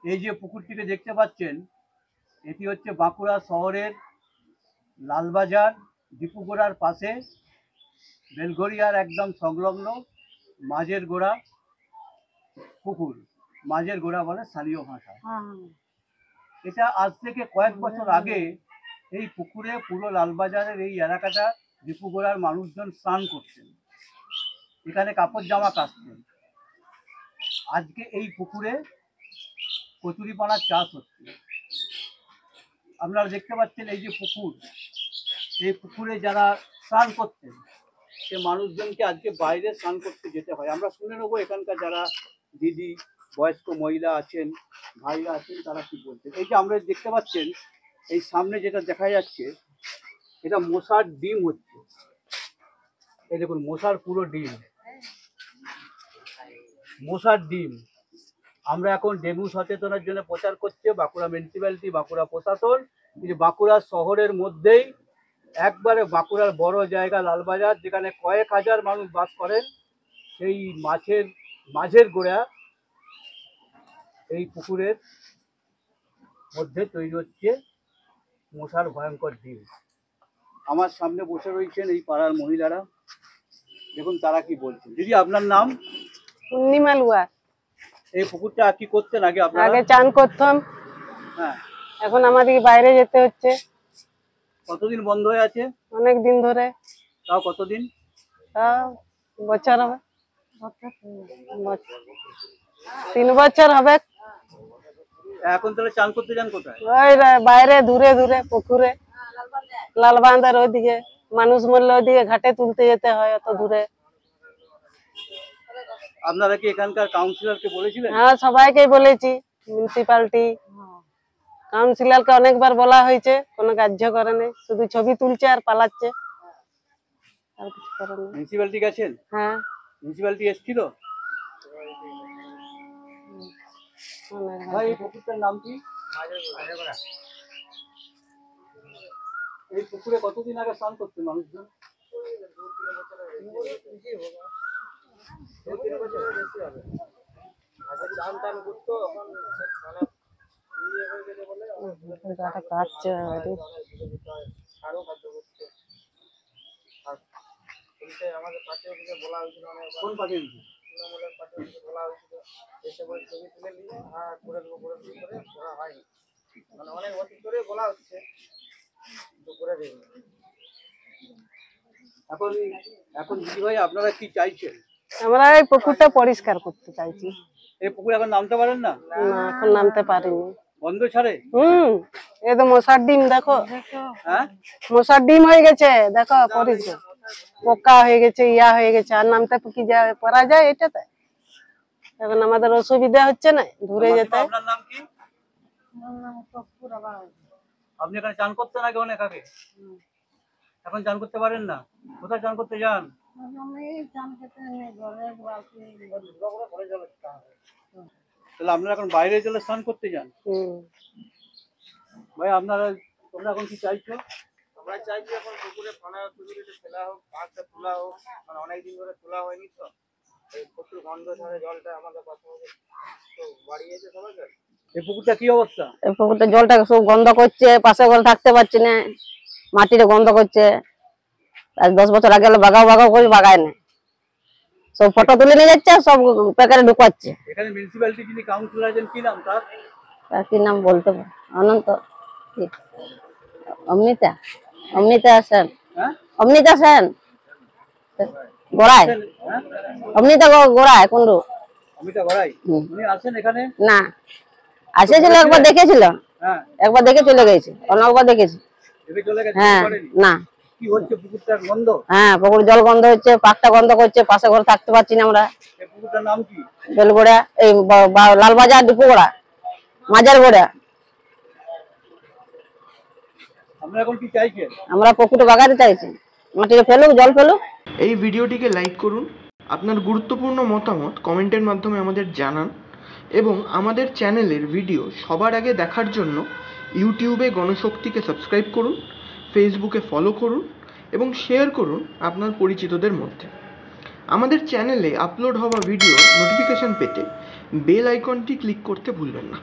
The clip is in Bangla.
এই যে পুকুরটিকে দেখতে পাচ্ছেন, এটি হচ্ছে বাঁকুড়া শহরের লালবাজার দীপুগোড়ার পাশে বেলঘরিয়ার একদম সংলগ্ন মাঝের গোড়া পুকুর। মাঝের গোড়া বলে স্থানীয় ভাষা। এটা আজ থেকে কয়েক বছর আগে এই পুকুরে পুরো লালবাজারের এই এলাকাটা দীপুগোড়ার মানুষজন স্নান করতেন, এখানে কাপড় জামা কাচতেন। আজকে এই পুকুরে কচুরিপানার চাষ হচ্ছে। আপনারা দেখতে পাচ্ছেন এই যে পুকুর, এই পুকুরে যারা স্নান করতেন সে মানুষজনকে আজকে বাইরে স্নান করতে যেতে হয়। আমরা শুনে নেবো এখানকার যারা দিদি, বয়স্ক মহিলা আছেন, ভাইরা আছেন, তারা কি বলছেন। এই যে আমরা দেখতে পাচ্ছেন, এই সামনে যেটা দেখা যাচ্ছে এটা মশার ডিম হচ্ছে। এই দেখুন মশার পুরো ডিম, মশার ডিম। আমরা এখন ডেঙ্গু সচেতনের জন্য প্রচার করছে বাঁকুড়া মিউনিসিপ্যালিটি, বাঁকুড়া প্রশাসন। যে বাঁকুড়া শহরের মধ্যেই একবারে বাঁকুড়ার বড় জায়গা লালবাজার, যেখানে কয়েক হাজার মানুষ বাস করেন, সেই মাঝের গোড়া এই পুকুরের মধ্যে তৈরি হচ্ছে মশার ভয়ঙ্কর ডিম। আমার সামনে বসে রয়েছেন এই পাড়ার মহিলারা, দেখুন তারা কি বলছেন। দিদি আপনার নাম? পূর্ণিমা লুয়া। এই পুকুরটা কি করতেন আগে আপনারা? আগে চান করতাম, হ্যাঁ, এখন আমাদেরকে বাইরে যেতে হচ্ছে। কতদিন বন্ধ হয়ে আছে? অনেক দিন ধরে। তাও কতদিন? তাও বছর হবে, 3 বছর হবে। এখন তাহলে চান করতে যান কোথায়? ওই বাইরে দূরে দূরে পুকুরে, লালবান্ধার ওইদিকে। মানুষ মরলে ওইদিকে ঘাটে তুলতে যেতে হয়, অত দূরে। আপনারা কি এখানকার কাউন্সিলরকে বলেছিলেন? হ্যাঁ, সবাইকে বলেছি। মিউনিসিপালিটি কাউন্সিলরকে অনেকবার বলা হয়েছে, কোনো কার্য করে নাই, শুধু ছবি তুলছে আর পালাচ্ছে, আর কিছু করে না। মিউনিসিপালিটি গেছেন? হ্যাঁ, মিউনিসিপালিটি এসেছিল। ভাই এই পুকুরটার নাম কি? এই পুকুরে কতদিন আগে স্নান করতেন মানুষজন? কাটছে আমাদের পার্টি অফিসে বলা হয়েছিল, কোন পার্টি? তৃণমূলের পার্টি অফিসে বলা হয়েছিল, এসে বলে ছবি তুলে নিয়ে আর করে দেবো করে করা হয়নি। মানে অনেক বছর ধরে বলা হচ্ছে, কিন্তু করে দেবে। এখন দিদি ভাই আপনারা কি চাইছেন? আমরা এই পুকুরটা পরিষ্কার করতে চাইছি। এই পুকুরে এখন নামতে পারেন না? না, এখন নামতে পারিনি। বন্ধ ছাড়ে? এই তো মশার ডিম দেখো। হ্যাঁ, মশার ডিম হয়ে গেছে দেখো, পরিষ্কার পোকা হয়ে গেছে, ইয়া হয়ে গেছে। আর নামতে কি পারা যায় এটাতে? এখন আমাদের অসুবিধা হচ্ছে না দূরে যেতে। আপনার নাম কি? আপনি এখানে চান করতেন আগে, অনেক আগে। এখন চান করতে পারেন না? কোথায় চান করতে যান? তাহলে আপনারা এখন বাইরে চলে স্নান করতে যান? ভাই তোমরা এখন কি চাইছো? আমরা চাইছি এখন পুকুরে ফানা পুকুরিতে ফেলা হোক, মাছটা তোলা হোক। মানে অনেকদিন ধরে তোলা হয়নি তো, এই প্রচুর গন্ধ ছাড়ে জলটা আমাদের পাশাপাশি তো বাড়িয়েছে সবাইকে। এই পুকুরটা কি অবস্থা? এই পুকুরটা জলটা সব গন্ধ করছে, পাশে ঘরে থাকতে পারছি না, মাটিটা গন্ধ করছে। আজ 10 বছর আগে বাগাও করে বাগায় না, সব ফটো তুলে নিয়ে যাচ্ছে, সব প্যাকেটে ঢুকাচ্ছে। এখানে মিউনিসিপ্যালিটি যিনি কাউন্সিলর আছেন, কি নাম তার? তার কি নাম বলতে পারে? অনন্ত অমৃতা সেন। হ্যাঁ, অমৃতা সেন গোড়ায়, অমৃতা গোড়ায় কুন্ডু। অমিতা গড়াই উনি আছেন এখানে? না, আসেছিল একবার, দেখেছিল, হ্যাঁ, একবার দেখে চলে গেছে, অনেকবার দেখেছি। এদিকে চলে গেছে? হ্যাঁ, না। কি হচ্ছে পুকুরটার গন্ধ? হ্যাঁ, পুকুর জল গন্ধ হচ্ছে, পাকটা গন্ধ করছে, পাশে ঘরে থাকতে পারছি না আমরা। এই পুকুরটার নাম কি? বেলগোড়া, এই লালবাজার ডিপুগোড়া, মাজার গোড়া। আমরা এখন কি চাইছেন? আমরা পুকুরে বাগাতে চাইছি, মাটিতে ফেলুক, জল ফেলুক। এই ভিডিওটিকে লাইক করুন, আপনার গুরুত্বপূর্ণ মতামত কমেন্টের মাধ্যমে আমাদের জানান এবং আমাদের চ্যানেলের ভিডিও সবার আগে দেখার জন্য ইউটিউবে গণশক্তিকে সাবস্ক্রাইব করুন, ফেসবুকে ফলো করুন এবং শেয়ার করুন আপনার পরিচিতদের মধ্যে। আমাদের চ্যানেলে আপলোড হওয়া ভিডিও নোটিফিকেশন পেতে বেল আইকনটি ক্লিক করতে ভুলবেন না।